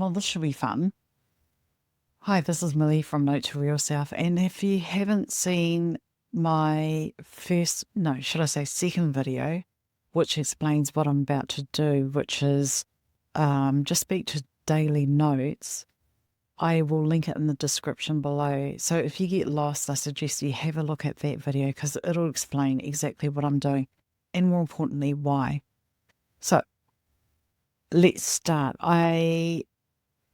well, this should be fun. Hi, this is Millie from Note to Real Self. And if you haven't seen my first, no, should I say second video, which explains what I'm about to do, which is just speak to daily notes, I will link it in the description below. So if you get lost, I suggest you have a look at that video because it'll explain exactly what I'm doing and more importantly, why. So let's start. I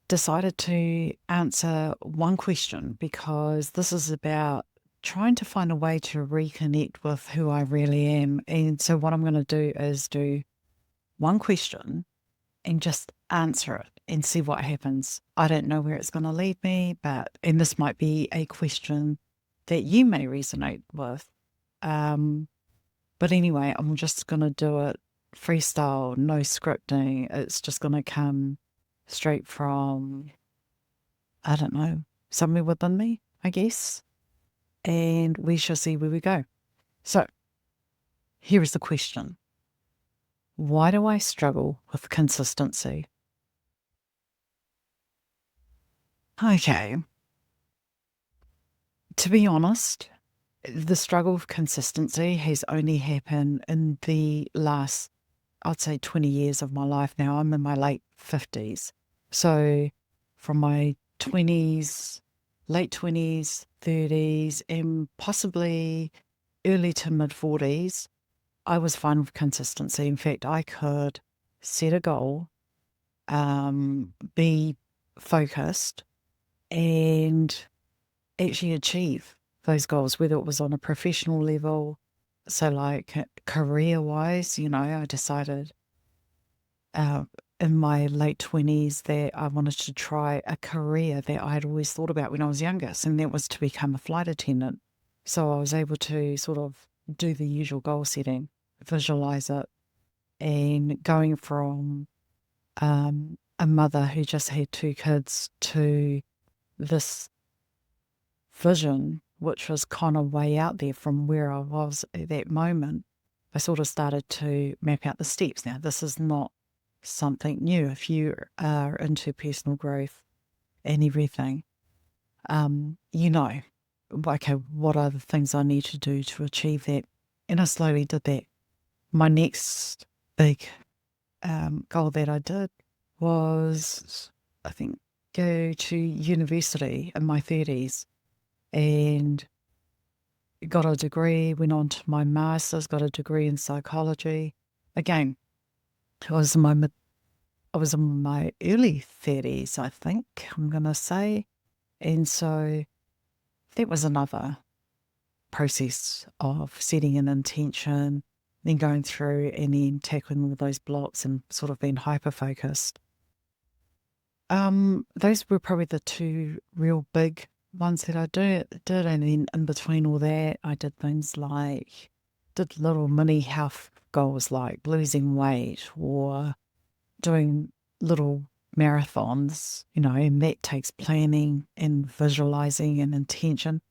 decided to answer one question because this is about trying to find a way to reconnect with who I really am. And so what I'm going to do is do one question and just answer it and see what happens. I don't know where it's going to lead me, and this might be a question that you may resonate with. But anyway, I'm just going to do it freestyle, no scripting. It's just going to come straight from, I don't know, somewhere within me, I guess. And we shall see where we go. So, here is the question. Why do I struggle with consistency? Okay. To be honest, the struggle with consistency has only happened in the last, I'd say 20 years of my life now. I'm in my late 50s. So from my 20s, late 20s, 30s, and possibly early to mid 40s, I was fine with consistency. In fact, I could set a goal, be focused, and actually achieve those goals, whether it was on a professional level. So like career-wise, I decided in my late 20s that I wanted to try a career that I had always thought about when I was youngest, and that was to become a flight attendant. So I was able to sort of do the usual goal setting, visualize it, and going from a mother who just had 2 kids to this vision, which was kind of way out there from where I was at that moment, I sort of started to map out the steps. Now, this is not something new. If you are into personal growth and everything, okay, what are the things I need to do to achieve that? And I slowly did that. My next big goal that I did was, I think, go to university in my 30s and got a degree, went on to my master's, got a degree in psychology. Again, I was in my early 30s, I think, I'm going to say. And so that was another process of setting an intention, then going through and then tackling all those blocks and sort of being hyper-focused. Those were probably the 2 real big ones that I did. And then in between all that, I did things like, did little mini health goals like losing weight or doing little marathons, and that takes planning and visualizing and intention.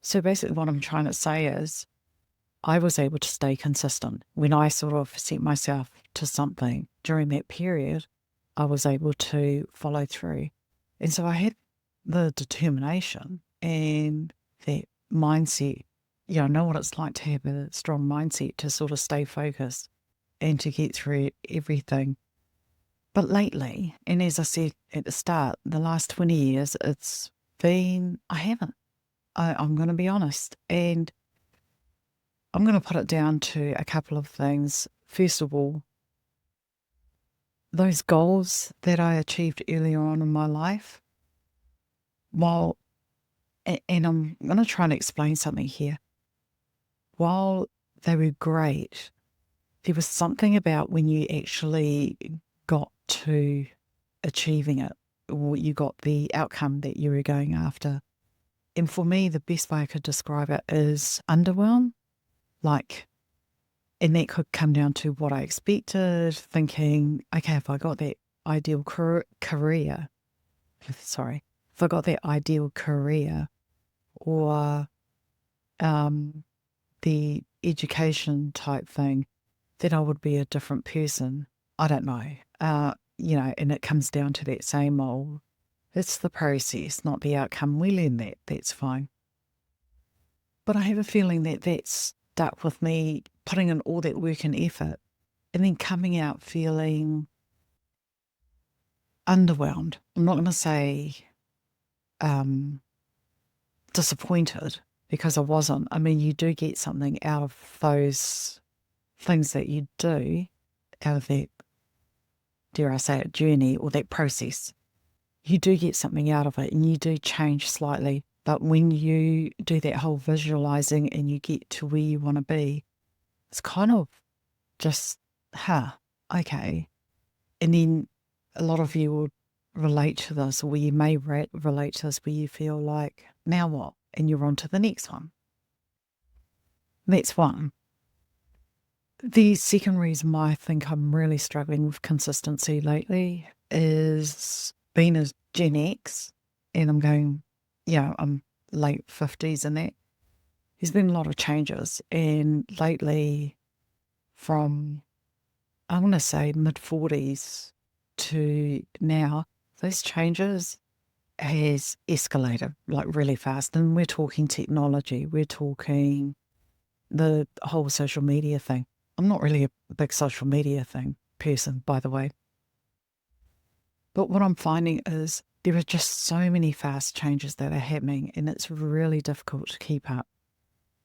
So basically what I'm trying to say is I was able to stay consistent. When I sort of set myself to something during that period, I was able to follow through. And so I had the determination and that mindset. I know what it's like to have a strong mindset to sort of stay focused and to get through everything. But lately, and as I said at the start, the last 20 years, I haven't. I'm going to be honest. And I'm going to put it down to a couple of things. First of all, those goals that I achieved earlier on in my life, and I'm going to try and explain something here. While they were great, there was something about when you actually got to achieving it, or you got the outcome that you were going after. And for me, the best way I could describe it is underwhelmed. And that could come down to what I expected, thinking, okay, if I got that ideal career, or the education type thing, then I would be a different person. I don't know. and it comes down to that same old, it's the process, not the outcome. We learn that, that's fine. But I have a feeling that that's stuck with me, putting in all that work and effort, and then coming out feeling underwhelmed. I'm not going to say disappointed, because I wasn't. I mean, you do get something out of those things that you do, out of that, dare I say it, journey or that process. You do get something out of it and you do change slightly. But when you do that whole visualizing and you get to where you want to be, it's kind of just, okay. And then a lot of you will relate to this, or you may relate to this, where you feel like, now what? And you're on to the next one. That's one. The second reason why I think I'm really struggling with consistency lately is being a Gen X, and I'm going, I'm late 50s and that. There's been a lot of changes, and lately from, I want to say mid 40s to now, those changes has escalated like really fast. And we're talking technology, we're talking the whole social media thing. I'm not really a big social media person, by the way. But what I'm finding is there are just so many fast changes that are happening, and it's really difficult to keep up.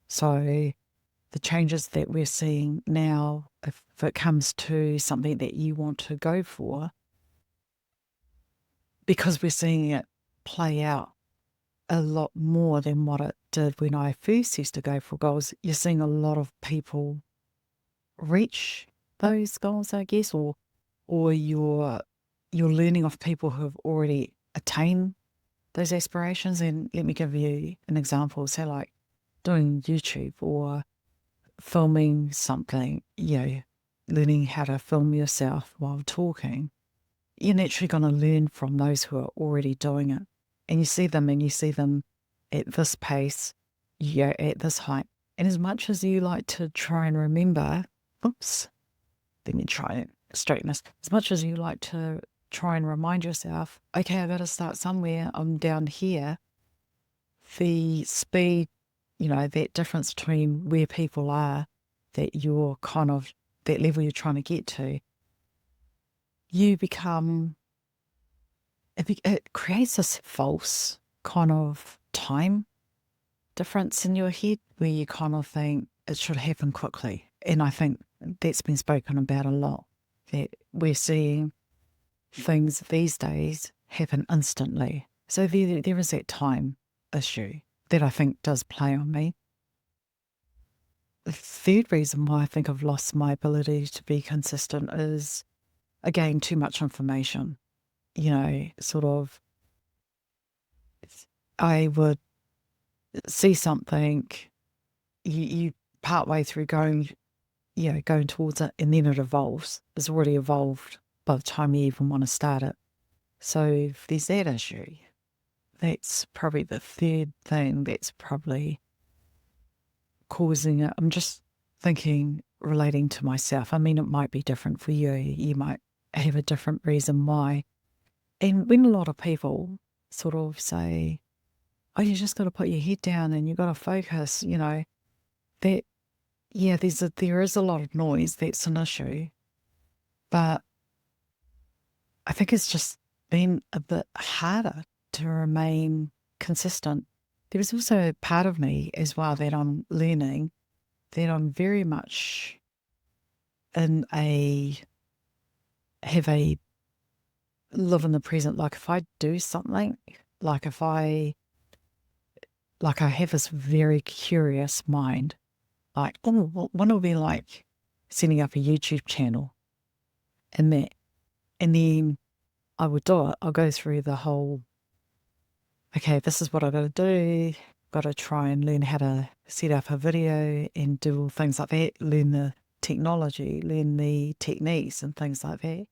So the changes that we're seeing now, if it comes to something that you want to go for, because we're seeing it play out a lot more than what it did when I first used to go for goals, you're seeing a lot of people reach those goals, I guess, or you're learning of people who have already attained those aspirations. And let me give you an example. Say like doing YouTube or filming something, learning how to film yourself while talking. You're naturally going to learn from those who are already doing it. And you see them at this pace, at this height. And as much as you like to try and remember, let me try and straighten this. As much as you like to try and remind yourself, okay, I got to start somewhere, I'm down here, the speed, that difference between where people are, that you're kind of, that level you're trying to get to, you become, it creates this false kind of time difference in your head where you kind of think it should happen quickly. And I think that's been spoken about a lot, that we're seeing things these days happen instantly. So there is that time issue that I think does play on me. The third reason why I think I've lost my ability to be consistent is, again, too much information. Sort of, I would see something, you part way through going towards it, and then it evolves. It's already evolved by the time you even want to start it. So if there's that issue, that's probably the third thing that's probably causing it. I'm just thinking, relating to myself. I mean, it might be different for you. You might have a different reason why. And when a lot of people sort of say, oh, you just got to put your head down and you got to focus, that, there is a lot of noise. That's an issue. But I think it's just been a bit harder to remain consistent. There is also a part of me as well that I'm learning, that I'm very much live in the present. Like if I do something, like I have this very curious mind, like, one will be like setting up a YouTube channel and then I would do it. I'll go through the whole, okay, this is what I got to do. Got to try and learn how to set up a video and do all things like that, learn the technology, learn the techniques and things like that.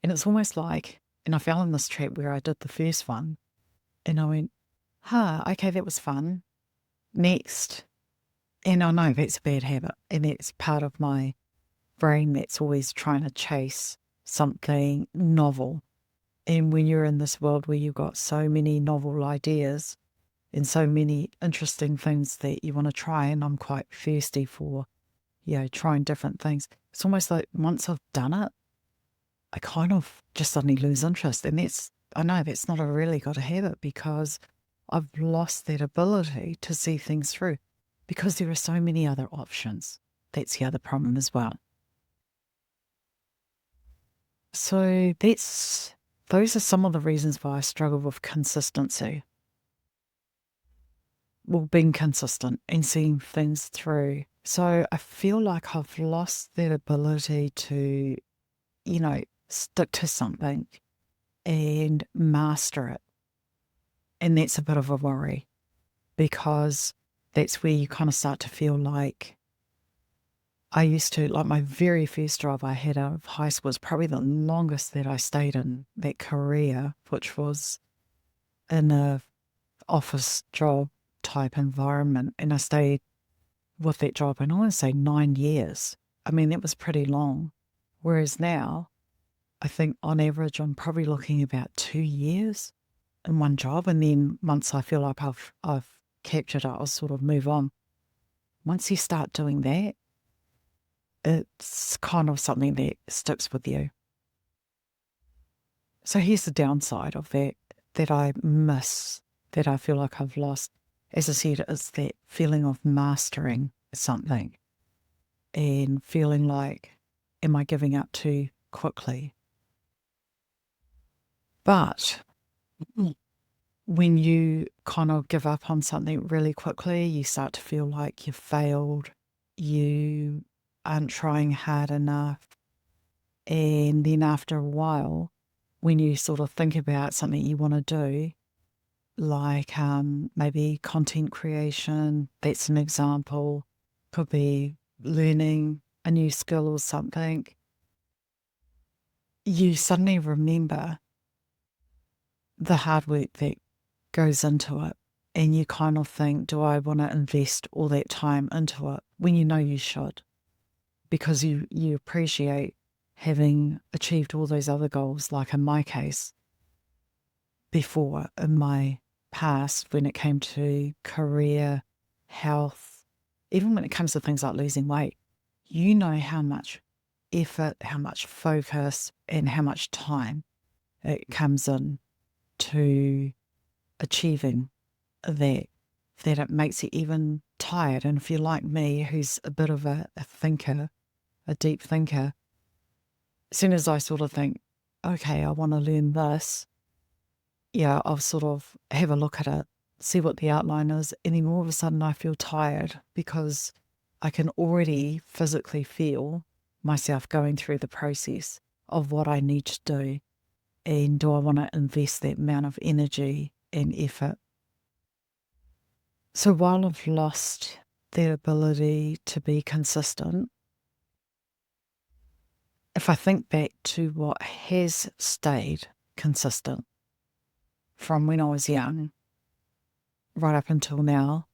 And it's almost like, and I fell in this trap where I did the first one and I went, okay, that was fun. Next. And I know that's a bad habit, and it's part of my brain that's always trying to chase something novel. And when you're in this world where you've got so many novel ideas and so many interesting things that you want to try, and I'm quite thirsty for, trying different things. It's almost like once I've done it, I kind of just suddenly lose interest. And I know that's not a really good habit because I've lost that ability to see things through because there are so many other options. That's the other problem as well. So those are some of the reasons why I struggle with consistency. Well, being consistent and seeing things through. So I feel like I've lost that ability to, stick to something and master it. And that's a bit of a worry because that's where you kind of start to feel like I used to, like my very first job I had out of high school was probably the longest that I stayed in that career, which was in a office job type environment. And I stayed with that job, and I want to say 9 years. I mean, that was pretty long. Whereas now, I think on average, I'm probably looking about 2 years in one job. And then once I feel like I've captured it, I'll sort of move on. Once you start doing that, it's kind of something that sticks with you. So here's the downside of that I miss, that I feel like I've lost. As I said, it's that feeling of mastering something and feeling like, am I giving up too quickly? But when you kind of give up on something really quickly, you start to feel like you've failed, you aren't trying hard enough. And then after a while, when you sort of think about something you want to do, like maybe content creation, that's an example, could be learning a new skill or something, you suddenly remember the hard work that goes into it. And you kind of think, do I want to invest all that time into it when you know you should? Because you appreciate having achieved all those other goals, like in my case, before in my past, when it came to career, health, even when it comes to things like losing weight, you know how much effort, how much focus, and how much time it comes in to achieving that it makes you even tired. And if you're like me, who's a bit of a thinker, a deep thinker, as soon as I sort of think, okay, I want to learn this, I'll sort of have a look at it, see what the outline is, and then all of a sudden I feel tired because I can already physically feel myself going through the process of what I need to do. And do I want to invest that amount of energy and effort? So while I've lost the ability to be consistent, if I think back to what has stayed consistent from when I was young right up until now,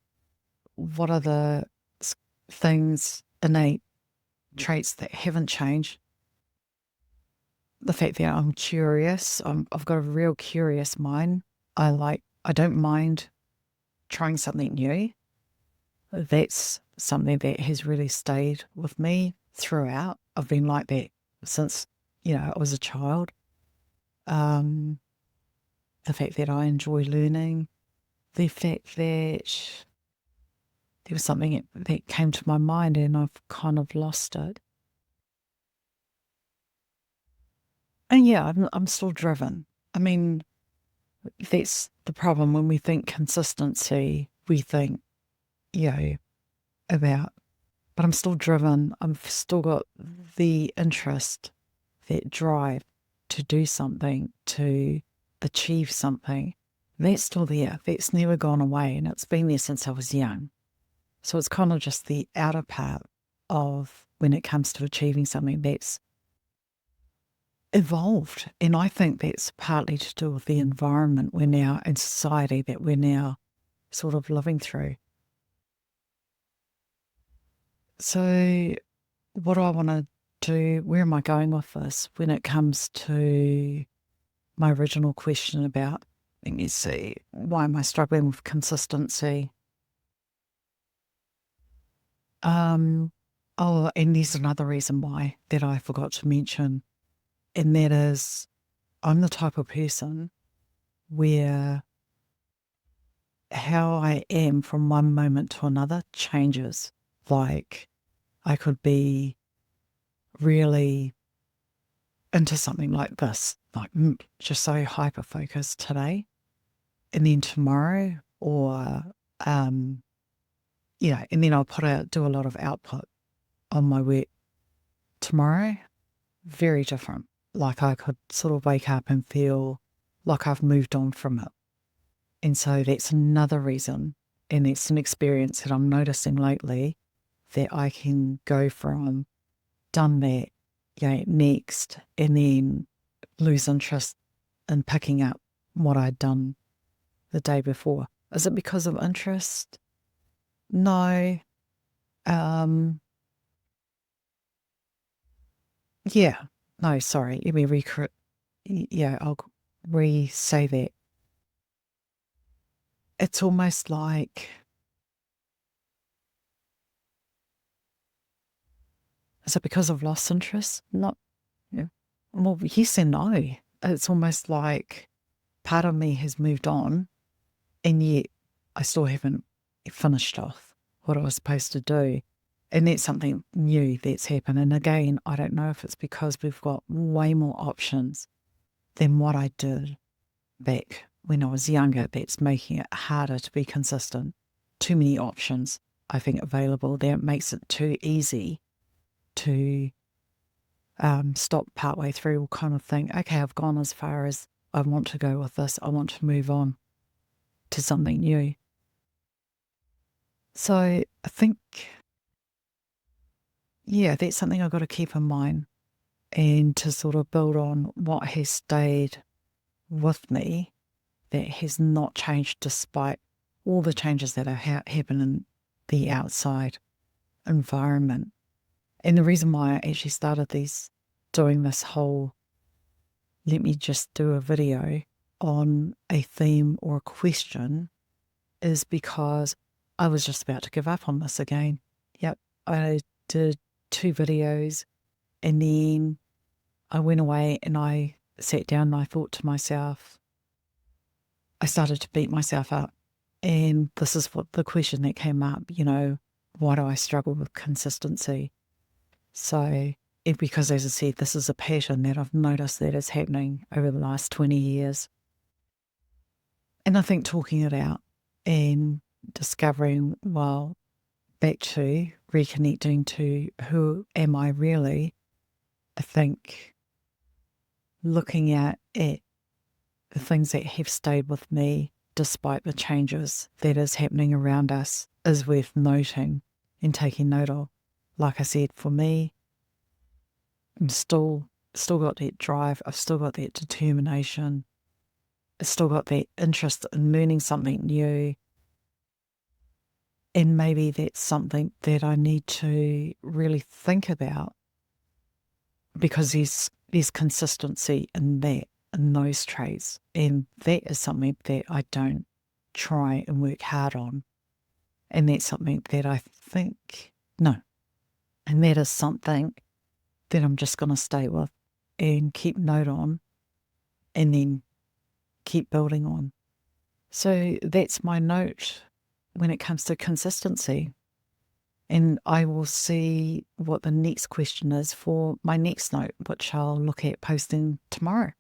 what are the things, innate traits that haven't changed? The fact that I'm curious, I've got a real curious mind. I don't mind trying something new. That's something that has really stayed with me throughout. I've been like that since, I was a child. The fact that I enjoy learning, the fact that there was something that came to my mind and I've kind of lost it. And I'm still driven. I mean, that's the problem when we think consistency, we think, about, but I'm still driven. I've still got the interest, that drive to do something, to achieve something. That's still there. That's never gone away. And it's been there since I was young. So it's kind of just the outer part of when it comes to achieving something that's evolved. And I think that's partly to do with the environment we're now in society that we're now sort of living through. So what do I want to where am I going with this when it comes to my original question about, let me see, why am I struggling with consistency? Oh, and there's another reason why that I forgot to mention, and that is I'm the type of person where how I am from one moment to another changes. Like, I could be really into something like this, like just so hyper focused today, and then tomorrow, or and then I'll do a lot of output on my work tomorrow. Very different. Like, I could sort of wake up and feel like I've moved on from it. And so that's another reason, and it's an experience that I'm noticing lately, that I can go from done that, next, and then lose interest in picking up what I'd done the day before. Is it because of interest? No. Yeah. No, sorry. Let me I'll re-say that. It's almost like, is it because of lost interest? Not, yeah. Well, yes and no. It's almost like part of me has moved on, and yet I still haven't finished off what I was supposed to do. And that's something new that's happened. And again, I don't know if it's because we've got way more options than what I did back when I was younger that's making it harder to be consistent. Too many options, I think, available. That makes it too easy to stop partway through or kind of think, okay, I've gone as far as I want to go with this. I want to move on to something new. So I think, that's something I've got to keep in mind, and to sort of build on what has stayed with me that has not changed despite all the changes that are happen in the outside environment. And the reason why I actually started doing this whole, let me just do a video on a theme or a question, is because I was just about to give up on this again. Yep, I did 2 videos, and then I went away and I sat down and I thought to myself, I started to beat myself up. And this is what the question that came up, why do I struggle with consistency? So, because as I said, this is a pattern that I've noticed that is happening over the last 20 years. And I think talking it out and discovering, well, back to reconnecting to who am I really, I think looking at the things that have stayed with me despite the changes that is happening around us is worth noting and taking note of. Like I said, for me, I'm still got that drive. I've still got that determination. I've still got that interest in learning something new. And maybe that's something that I need to really think about, because there's consistency in those traits. And that is something that I don't try and work hard on. And that's something that I think, no. And that is something that I'm just going to stay with and keep note on, and then keep building on. So that's my note when it comes to consistency. And I will see what the next question is for my next note, which I'll look at posting tomorrow.